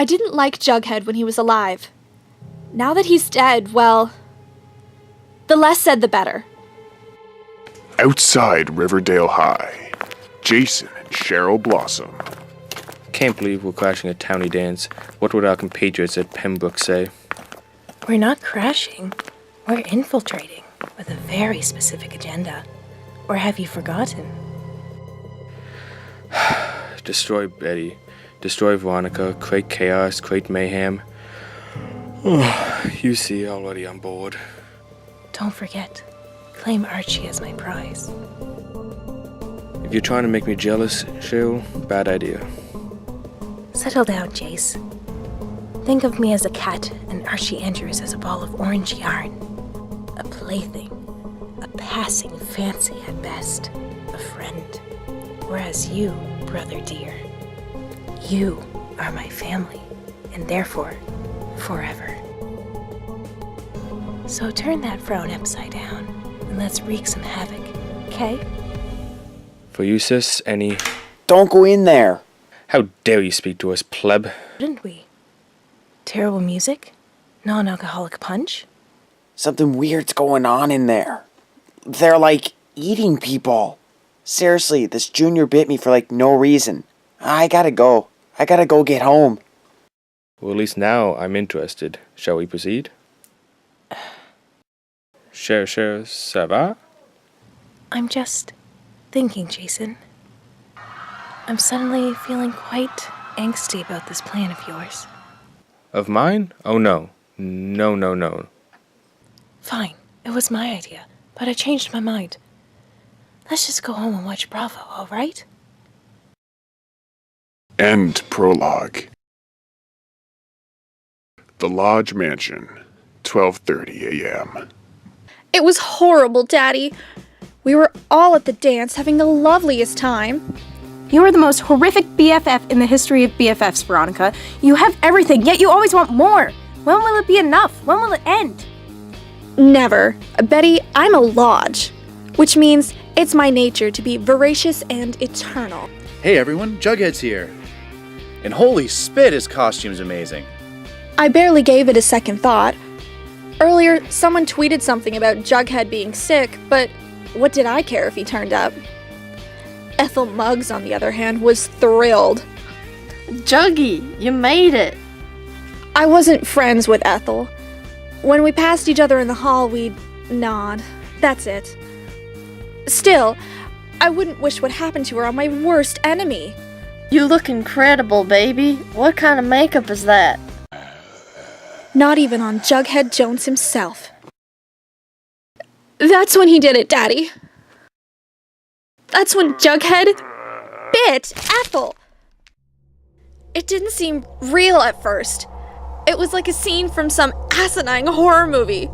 I didn't like Jughead when he was alive. Now that he's dead, well, the less said the better. Outside Riverdale High, Jason and Cheryl Blossom. Can't believe we're crashing a towny dance. What would our compatriots at Pembroke say? We're not crashing. We're infiltrating with a very specific agenda. Or have you forgotten? Destroy Betty. Destroy Veronica. Create chaos. Create mayhem. You see, already on board. Don't forget. Claim Archie as my prize. If you're trying to make me jealous, Cheryl, bad idea. Settle down, Jace. Think of me as a cat and Archie Andrews as a ball of orange yarn. A plaything. A passing fancy at best. A friend. Whereas you, brother dear, you are my family, and therefore, forever. So turn that frown upside down, and let's wreak some havoc, okay? For you, sis, any... Don't go in there! How dare you speak to us, pleb? Didn't we? Terrible music? Non-alcoholic punch? Something weird's going on in there. They're like eating people. Seriously, this junior bit me for like no reason. I gotta go. I gotta go get home. Well, at least now I'm interested. Shall we proceed? Cher, ça va? I'm just thinking, Jason. I'm suddenly feeling quite angsty about this plan of yours. Of mine? Oh, no. No. Fine, it was my idea, but I changed my mind. Let's just go home and watch Bravo, all right? End prologue. The Lodge Mansion, 12:30 a.m. It was horrible, Daddy. We were all at the dance having the loveliest time. You are the most horrific BFF in the history of BFFs, Veronica. You have everything, yet you always want more. When will it be enough? When will it end? Never. Betty, I'm a Lodge, which means it's my nature to be voracious and eternal. Hey everyone, Jughead's here. And holy spit, his costume's amazing. I barely gave it a second thought. Earlier, someone tweeted something about Jughead being sick, but what did I care if he turned up? Ethel Muggs, on the other hand, was thrilled. Juggy, you made it. I wasn't friends with Ethel. When we passed each other in the hall, we'd nod. That's it. Still, I wouldn't wish what happened to her on my worst enemy. You look incredible, baby. What kind of makeup is that? Not even on Jughead Jones himself. That's when he did it, Daddy. That's when Jughead bit Ethel. It didn't seem real at first. It was like a scene from some asinine horror movie.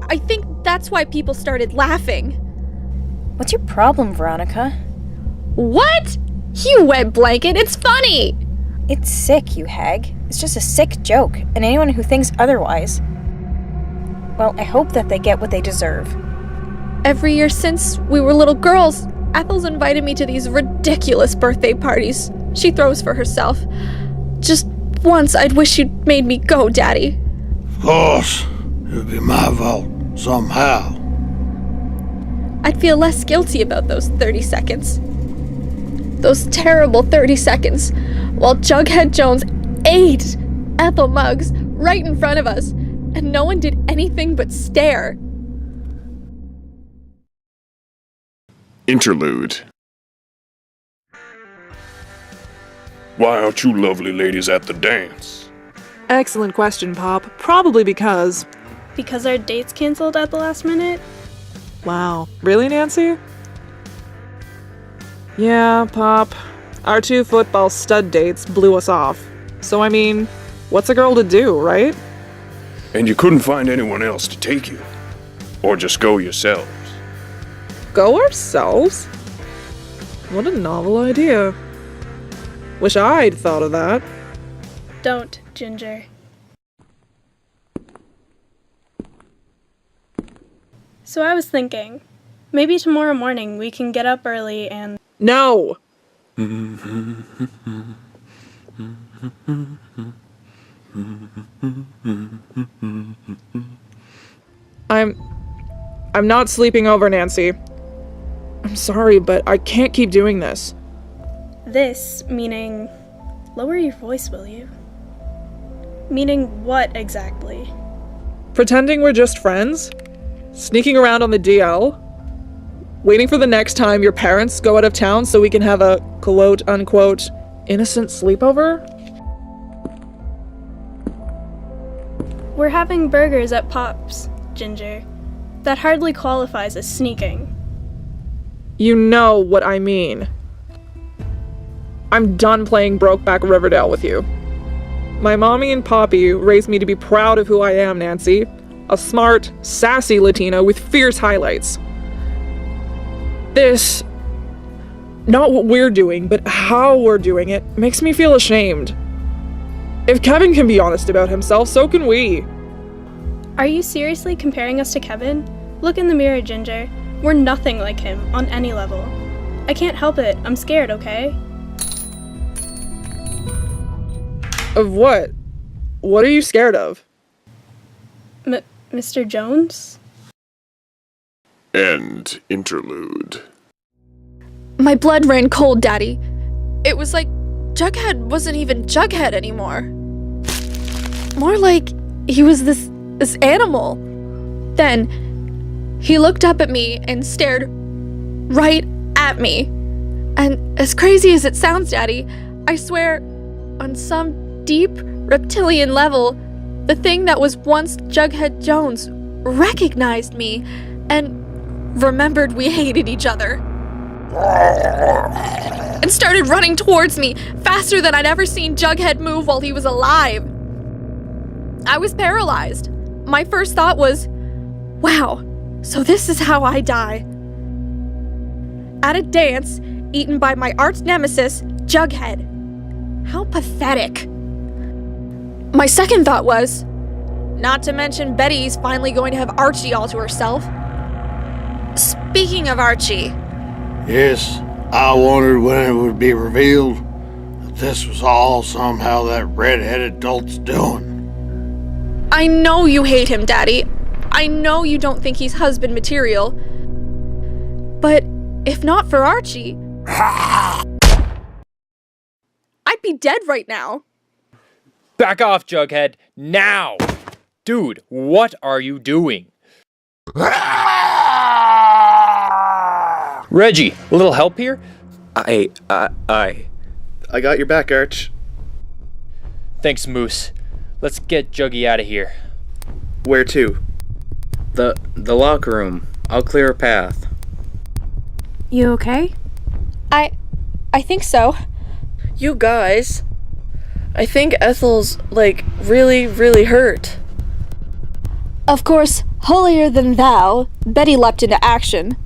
I think that's why people started laughing. What's your problem, Veronica? What? You wet blanket, it's funny! It's sick, you hag. It's just a sick joke, and anyone who thinks otherwise... Well, I hope that they get what they deserve. Every year since we were little girls, Ethel's invited me to these ridiculous birthday parties she throws for herself. Just once I'd wish you'd made me go, Daddy. Of course. It'd be my fault, somehow. I'd feel less guilty about those 30 seconds. Those terrible 30 seconds, while Jughead Jones ate Ethel Muggs right in front of us, and no one did anything but stare. Interlude. Why aren't you lovely ladies at the dance? Excellent question, Pop. Probably because... Because our date's canceled at the last minute? Wow. Really, Nancy? Yeah, Pop. Our 2 football stud dates blew us off. So, I mean, what's a girl to do, right? And you couldn't find anyone else to take you? Or just go yourselves? Go ourselves? What a novel idea. Wish I'd thought of that. Don't, Ginger. So I was thinking, maybe tomorrow morning we can get up early and... No! I'm not sleeping over, Nancy. I'm sorry, but I can't keep doing this. This, meaning... Lower your voice, will you? Meaning what exactly? Pretending we're just friends? Sneaking around on the DL? Waiting for the next time your parents go out of town so we can have a quote-unquote innocent sleepover? We're having burgers at Pop's, Ginger. That hardly qualifies as sneaking. You know what I mean. I'm done playing Brokeback Riverdale with you. My mommy and poppy raised me to be proud of who I am, Nancy. A smart, sassy Latina with fierce highlights. This, not what we're doing, but how we're doing it, makes me feel ashamed. If Kevin can be honest about himself, so can we. Are you seriously comparing us to Kevin? Look in the mirror, Ginger. We're nothing like him, on any level. I can't help it. I'm scared, okay? Of what? What are you scared of? Mr. Jones? End interlude. My blood ran cold, Daddy. It was like Jughead wasn't even Jughead anymore. More like he was this animal. Then he looked up at me and stared right at me. And as crazy as it sounds, Daddy, I swear, on some deep reptilian level, the thing that was once Jughead Jones recognized me and remembered we hated each other. And started running towards me faster than I'd ever seen Jughead move while he was alive. I was paralyzed. My first thought was, wow, so this is how I die. At a dance, eaten by my arch nemesis, Jughead. How pathetic. My second thought was, not to mention Betty's finally going to have Archie all to herself. Speaking of Archie. Yes, I wondered when it would be revealed that this was all somehow that red-headed dolt's doing. I know you hate him, Daddy. I know you don't think he's husband material. But if not for Archie, I'd be dead right now. Back off, Jughead, now! Dude, what are you doing? Reggie, a little help here? I got your back, Arch. Thanks, Moose. Let's get Juggy out of here. Where to? The locker room. I'll clear a path. You okay? I think so. You guys, I think Ethel's, really, really hurt. Of course, holier than thou, Betty leapt into action.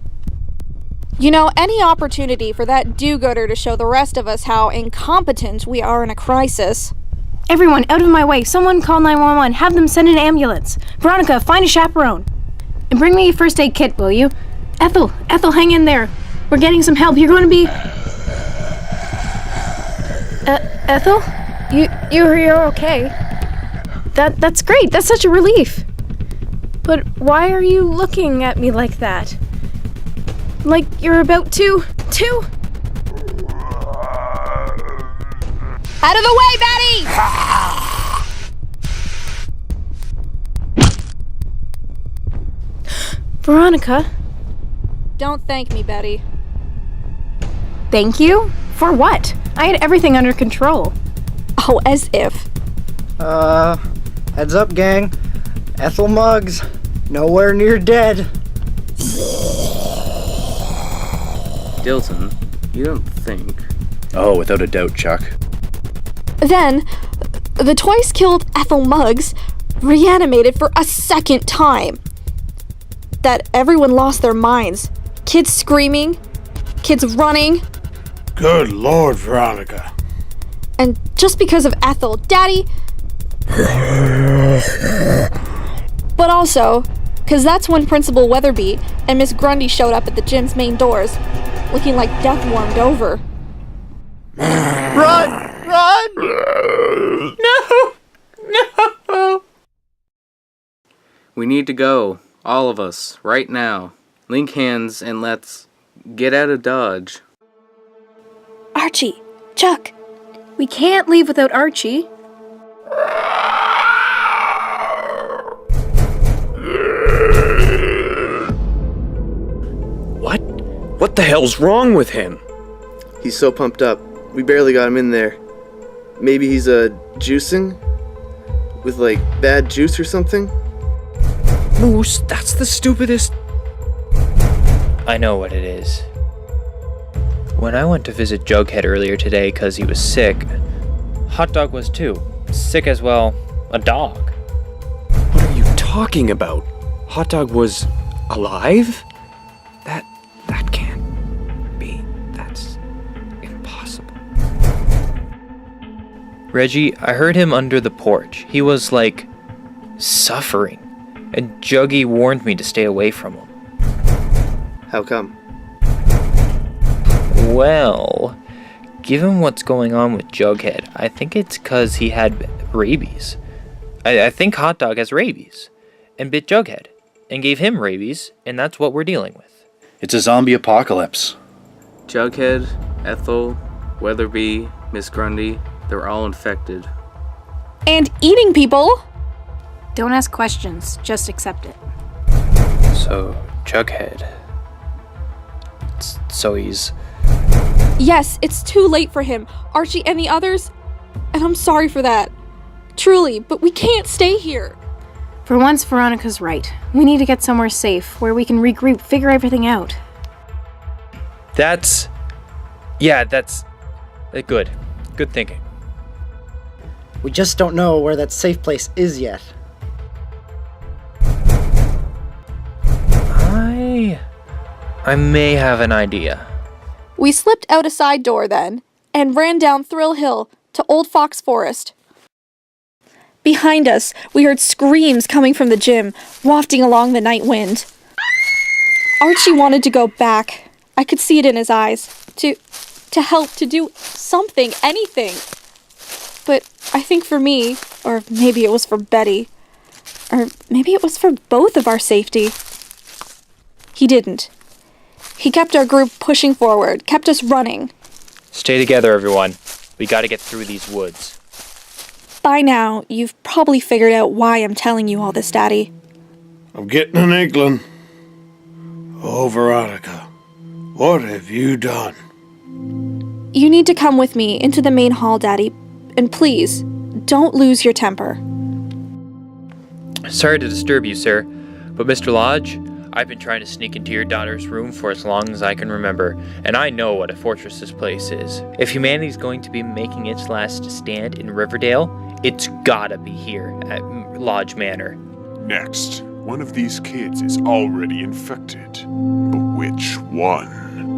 You know, any opportunity for that do-gooder to show the rest of us how incompetent we are in a crisis. Everyone, out of my way. Someone call 911. Have them send an ambulance. Veronica, find a chaperone. And bring me a first aid kit, will you? Ethel, hang in there. We're getting some help. You're going to be... Ethel? You're okay. That's great. That's such a relief. But why are you looking at me like that? Like you're about to... Out of the way, Betty! Veronica? Don't thank me, Betty. Thank you? For what? I had everything under control. Oh, as if. Heads up, gang. Ethel Muggs, nowhere near dead. Dilton, you don't think... Oh, without a doubt, Chuck. Then, the twice-killed Ethel Muggs reanimated for a second time. That everyone lost their minds. Kids screaming, kids running. Good Lord, Veronica. And just because of Ethel, Daddy... But also, because that's when Principal Weatherbee and Miss Grundy showed up at the gym's main doors, looking like death warmed over. Run! Run! No! No! We need to go. All of us. Right now. Link hands and let's get out of Dodge. Archie, Chuck. We can't leave without Archie. What the hell's wrong with him? He's so pumped up. We barely got him in there. Maybe he's juicing? With like bad juice or something? Moose, that's the stupidest. I know what it is. When I went to visit Jughead earlier today because he was sick, Hotdog was too. Sick as, well, a dog. What are you talking about? Hotdog was alive? That can't be. That's impossible. Reggie, I heard him under the porch. He was, like, suffering. And Juggy warned me to stay away from him. How come? Well, given what's going on with Jughead, I think it's because he had rabies. I think Hotdog has rabies, and bit Jughead, and gave him rabies, and that's what we're dealing with. It's a zombie apocalypse. Jughead, Ethel, Weatherbee, Miss Grundy, they're all infected. And eating people! Don't ask questions, just accept it. So, Jughead. So he's... Yes, it's too late for him, Archie and the others, and I'm sorry for that. Truly, but we can't stay here. For once, Veronica's right. We need to get somewhere safe, where we can regroup, figure everything out. That's good. Good thinking. We just don't know where that safe place is yet. I may have an idea. We slipped out a side door then, and ran down Thrill Hill to Old Fox Forest. Behind us, we heard screams coming from the gym, wafting along the night wind. Archie wanted to go back. I could see it in his eyes. To help, to do something, anything. But I think for me, or maybe it was for Betty, or maybe it was for both of our safety, he didn't. He kept our group pushing forward, kept us running. Stay together, everyone. We gotta get through these woods. By now, you've probably figured out why I'm telling you all this, Daddy. I'm getting an inkling. Oh, Veronica, what have you done? You need to come with me into the main hall, Daddy. And please, don't lose your temper. Sorry to disturb you, sir, but Mr. Lodge, I've been trying to sneak into your daughter's room for as long as I can remember, and I know what a fortress this place is. If humanity's going to be making its last stand in Riverdale, it's gotta be here at Lodge Manor. Next, one of these kids is already infected. But which one?